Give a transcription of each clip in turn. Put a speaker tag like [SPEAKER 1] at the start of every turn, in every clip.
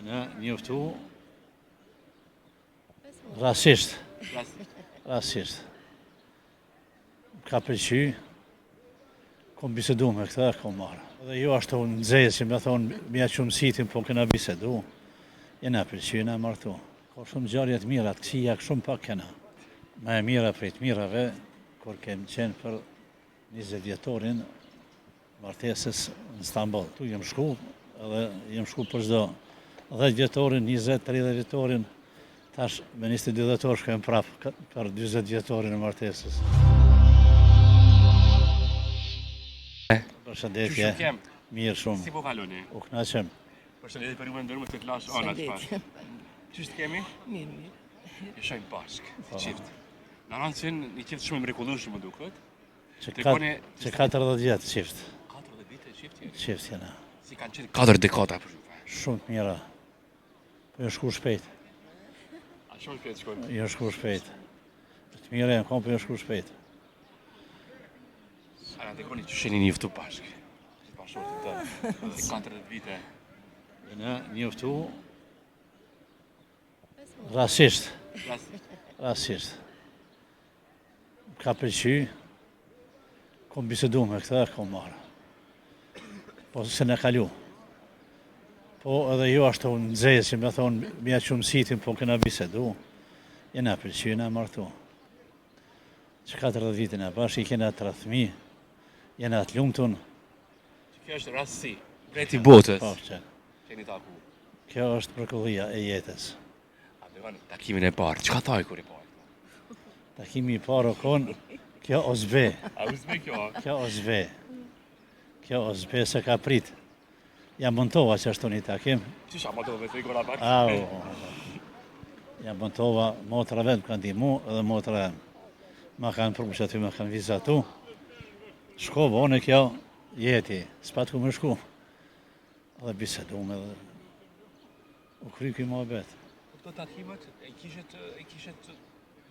[SPEAKER 1] Në njoftu rasisht. Ka pëlqy, kom bisedu me këta, kom marrë. Dhe jo ashtu në nxejë që me thonë, mja që mësitin, po këna bisedu, jena pëlqy, jena martu. Ka shumë gjarjet mirat, kësia shumë pak kena. Me e mira prej të mirave, kur kem qenë për 20 vjetorin martesës në Stamboll. Tu jem shku, edhe jem shku për çdo 10 vjetorin, 20, 30 vjetorin, tash me 22 vjetor shkojmë prapë për 20 vjetorin e martesës. Përshëndetje, mirë shumë.
[SPEAKER 2] Si po kaloni?
[SPEAKER 1] U knaqem.
[SPEAKER 2] Përshëndetje për ju me ndërmë të t'lash anat pas. Qështë kemi?
[SPEAKER 3] Mirë.
[SPEAKER 2] Jeshojmë bashkë, qift. Në ranë qenë një qift shumë mrekullueshëm më duket.
[SPEAKER 1] Që 40 vjetë qift.
[SPEAKER 2] 40 vite qift jeni?
[SPEAKER 1] Qift jena.
[SPEAKER 2] Si kanë qenë 4 dekada për shumë.
[SPEAKER 1] Shumë të mira. Po jo shku shpejt.
[SPEAKER 2] A shumë shpejt shkojnë?
[SPEAKER 1] Jo shku shpejt. Të mira e më kom, po jo shku shpejt.
[SPEAKER 2] A në dekoni që sheni njëftu bashkë. Si bashkërët të të 40 vite.
[SPEAKER 1] Në njoftu rasisht. Ka pëlqy, kom bisedu me këta, kom marrë. Po se në kalu. Po edhe jo ashtu në nxejë që me thonë, mja që mësitin, po këna bisedu, jena pëlqy, jena martu. Që 40 vitin e bashkë, i kena 3 fëmijë, jena të lumtun.
[SPEAKER 2] Kjo është rastësi, breti botës.
[SPEAKER 1] Po, që.
[SPEAKER 2] Keni taku.
[SPEAKER 1] Kjo është mrekullia e jetës.
[SPEAKER 2] A dhe vanë takimin e parë, që ka thaj kur i parë?
[SPEAKER 1] Takimi i parë o konë, kjo ozbe.
[SPEAKER 2] A uzbe kjo?
[SPEAKER 1] Kjo ozbe se ka prit. Ja montova që ashtu një takim.
[SPEAKER 2] Qisha montova me të ikona pak?
[SPEAKER 1] Ja montova, motra vetë kanë dimu edhe motra ma kanë prumë që aty me kanë vizatu. Shko bone kjo jeti, s'pat ku me shku. Edhe bisedu me dhe u kry këj më bet.
[SPEAKER 2] Këto takimet e kishet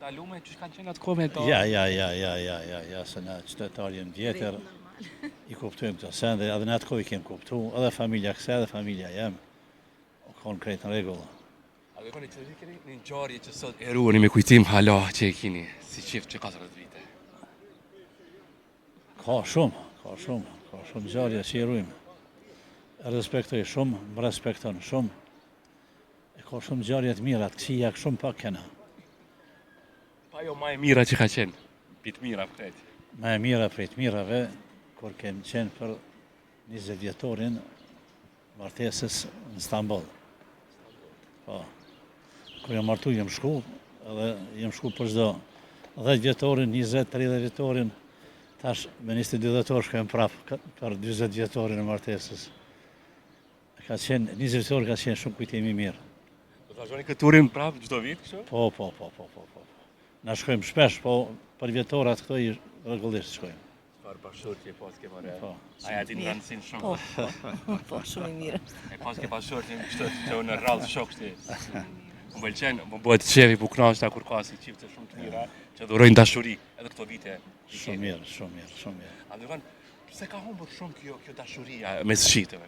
[SPEAKER 2] dalume që kanë qenë atë kohë to?
[SPEAKER 1] Ja, se na qytetar jem vjetër, i kuptojmë këto sende, edhe në atë kohë i kem kuptu, edhe familja këse, edhe familja jem, o konë krejtë në regullë.
[SPEAKER 2] A dhe koni që të keni një nxarje që sot e ruani me kujtim hala që e kini, si qift që 40 vite?
[SPEAKER 1] Ka shumë nxarje që i rujmë. E respektoj shumë, më respekton shumë, e ka shumë nxarje të mirat, kësia shumë pak kena.
[SPEAKER 2] Pa jo ma e mira që ka qenë, pitë mira për krejtë.
[SPEAKER 1] Ma e mira prej të mirave, kur kem qenë për 20 vjetorin martesës në Stamboll. Po, kur jam martu jem shku, edhe jem shku për çdo 10 vjetorin, 20, 30 vjetorin, tash me 22 vjetor shkojmë prapë për 20 vjetorin e martesës. Ka qenë, 20 vjetor ka qenë shumë kujtimi mirë.
[SPEAKER 2] Do të vazhdoni këtë turin prapë çdo vit kështu?
[SPEAKER 1] Po. Na shkojmë shpesh, po për vjetorat këto i rregullisht shkojmë.
[SPEAKER 2] Çfarë bashkëshortje pas ke marrë?
[SPEAKER 1] Po.
[SPEAKER 2] Aja din rëndësinë shumë.
[SPEAKER 3] Po, shumë i mirë.
[SPEAKER 2] E pas ke bashkëshortje kështu që në rrallë shokshti. Më pëlqen, më bëhet qefi bu kënaqta kur ka si çifte shumë të mira që dhurojnë dashuri edhe këto vite.
[SPEAKER 1] Shumë mirë.
[SPEAKER 2] Andëvan, pse ka humbur shumë kjo dashuria mes shiteve?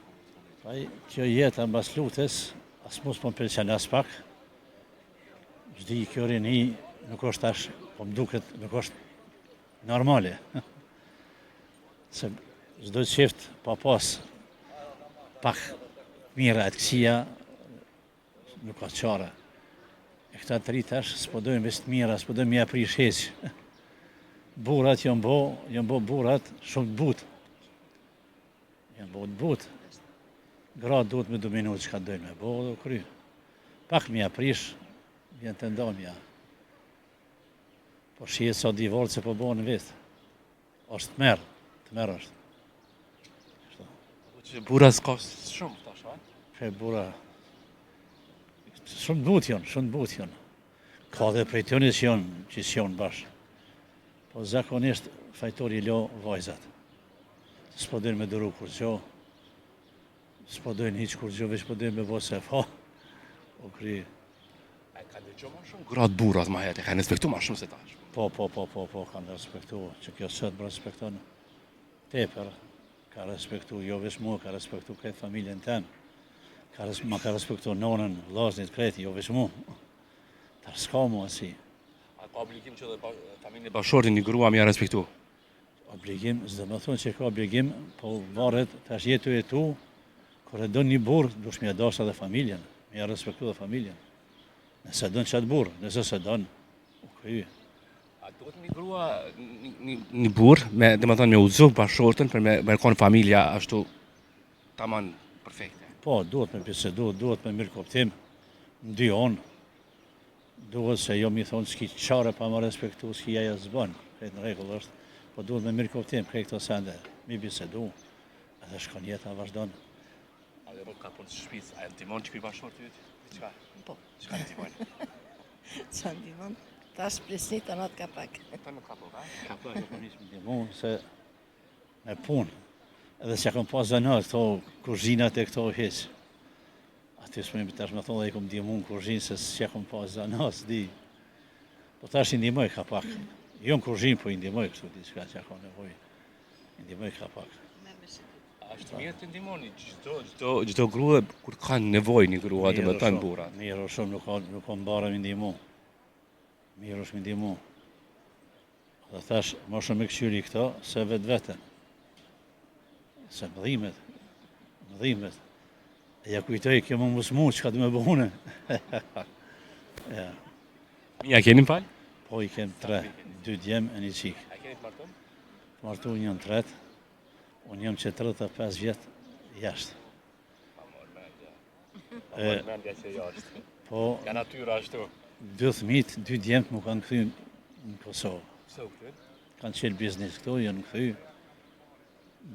[SPEAKER 1] Paj, kjo jetë mbas lutës, as mos po m'pëlqen as pak. Çdi kjo rini nuk është tash, po m'duket nuk është normale. Se çdo qift pa pas pak mira e të kësia, nuk ka qare. E këta të rritë tash s'po dojnë veç të mira, s'po dojnë mja prish heq. Burat janë bo burat shumë të butë. Janë bo të butë. Gratë duhet me dominu që ka dojnë me bo dhe kry. Pak mja prish, vjen të ndomja. Po shihet sa divorë që po bo në vetë. është të merë është.
[SPEAKER 2] Që bura s'ka shumë tash, a?
[SPEAKER 1] Që bura, shumë but janë. Ka dhe prej tjoni që s'jonë bashkë. Po zakonisht fajtori lo vajzat. S'po dojnë me dëru kur gjo, s'po dojnë hiq kur gjo, veç po dojnë me bo se fa, o kry.
[SPEAKER 2] A ka dëgjo ma shumë gratë burat ma jetë, e ka respektu ma shumë se tash.
[SPEAKER 1] Po, kanë respektu, që kjo sot më respekton teper, ka respektu, jo veç mua, ka respektu këtë familjen tenë. Ma ka respektu nonën, vllaznit, kreti, jo veç mu. Ta s'ka mu asi.
[SPEAKER 2] A ka obligim që dhe familjen e bashortit një grua më ja respektu?
[SPEAKER 1] Obligim, s'do më thonë që ka obligim, po varet, tash jetu, kur e don një burr, dush m'ja dash edhe familjen, m'ja respektu dhe familjen. Nëse don çat burr, nëse se don, u kry.
[SPEAKER 2] A duhet një grua, një burr, domethënë me udhëzu bashortën për me kon familja ashtu tamam perfekte.
[SPEAKER 1] Po, duhet me bisedu, duhet me mirë kuptim, ndihon, duhet se jo mi thonë s'ki qare pa më respektu, s'ki jaja zbën, krejt në rregull është, po duhet me mirë kuptim, krejt këto sende, mi bisedu, edhe shkon jeta vazhdon.
[SPEAKER 2] A dhe ka punë të shtëpisë, a e ndihmon që ky bashorti yt? Çka?
[SPEAKER 3] Po,
[SPEAKER 2] Çka ndihmon?
[SPEAKER 3] çfarë ndihmon? Tash presni të natë ka pak.
[SPEAKER 2] Po nuk ka po, ha?
[SPEAKER 1] Ka po e konis me ndihmu, se me punë, edhe që kam pas zanat, këto kuzhinat e këto heq. Aty s'më tash me thonë dhe i kom ndihmu në kuzhinë, se që kam pas zanat, s'di. Po tash i ndihmoj ka pak. Jo në kuzhinë, po i ndihmoj kështu, diçka që ka nevojë. I ndihmoj ka pak.
[SPEAKER 2] A është mirë të ndihmoni çdo grua kur ka nevojë një grua të bëtan burrat.
[SPEAKER 1] Mirë o shumë, nuk ka mbarë mi ndihmu. Mirë është mi ndihmu. Dhe thash, më shumë me këqyri këto, se vetë vetën. Se mëdhimet. E ja kujtoj, kjo më musmu, që ka të me bëhune. Ja.
[SPEAKER 2] Mija keni fal?
[SPEAKER 1] Po i kem 3, 2 djem e një qik.
[SPEAKER 2] A keni të martuar?
[SPEAKER 1] Martu një në 3, unë jam që 35 vjetë jashtë.
[SPEAKER 2] Mendja që jashtë.
[SPEAKER 1] Po,
[SPEAKER 2] Ka natyra ashtu.
[SPEAKER 1] 2 fëmijët, 2 djemt më kanë këthy në Kosovë.
[SPEAKER 2] Pse u kthen?
[SPEAKER 1] Kanë qenë biznes këtu, janë këthy.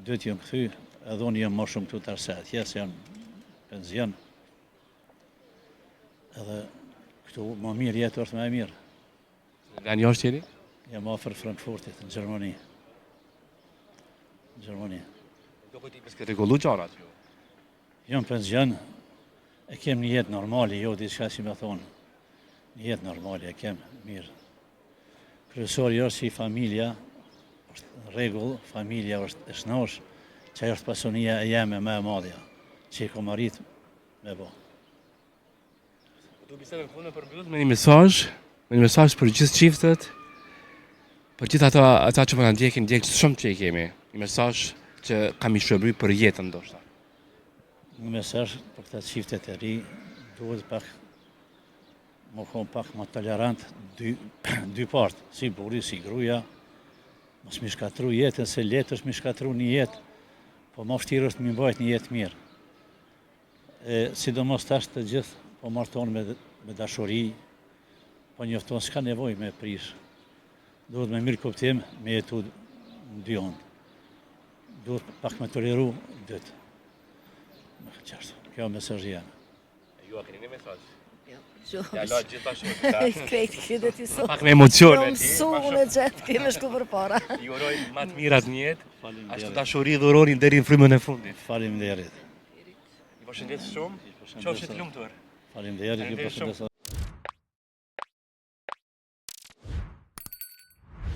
[SPEAKER 1] 2 janë këthy, edhe unë jam më shumë këtu të arse atje, se janë penzion. Edhe këtu më mirë jetë është më e mirë.
[SPEAKER 2] Nga një është jeni?
[SPEAKER 1] Jam afër Frankfurtit, në Gjermani. Në Gjermani.
[SPEAKER 2] Do këtë i pëske regullu qarat ju?
[SPEAKER 1] Jo në penzion, e kem një jetë normali, jo diçka si me thonë. Një jetë normali, e kem mirë. Kryesori është si familja, është në rregull, familja është e shnosh, që ajo është pasionia e jeme më e madhja, që i kom arrit me bo.
[SPEAKER 2] Do bisedën punë për mbyllje me një mesazh për gjithë çiftet, për gjithë ata që po na ndjekin shumë që i kemi. Një mesazh që kam i shërbry për jetën ndoshta.
[SPEAKER 1] Një mesazh për këta çiftet e ri, duhet pak më kon pak më tolerant dy partë, si burri, si gruaja, mos mi shkatru jetën, se letë është mi shkatru një jetë, po më vështirë është mi mbajt një jetë mirë. Sidomos tash të gjithë, po martohen me dashuri, po njofton s'ka nevojë me prish. Duhet me mirë kuptim, me jetu në dy onë. Duhet pak me toleru dytë. Kjo mesazhi janë.
[SPEAKER 2] Ju a keni një mesazh?
[SPEAKER 3] Jo,
[SPEAKER 2] Ja la gjithë bashkë.
[SPEAKER 3] krejt këtë ti sot.
[SPEAKER 2] Pak me emocione.
[SPEAKER 3] Jo mësu unë e gjetë, kemi shku për para.
[SPEAKER 2] Ju uroj më të mirat në jetë. Ashtu
[SPEAKER 1] Faleminderit.
[SPEAKER 2] dashuri dhuroni deri në frymën e fundit.
[SPEAKER 1] Faleminderit.
[SPEAKER 2] Ju përshëndet shumë. Qofshit lumtur.
[SPEAKER 1] Faleminderit. Ju përshëndes.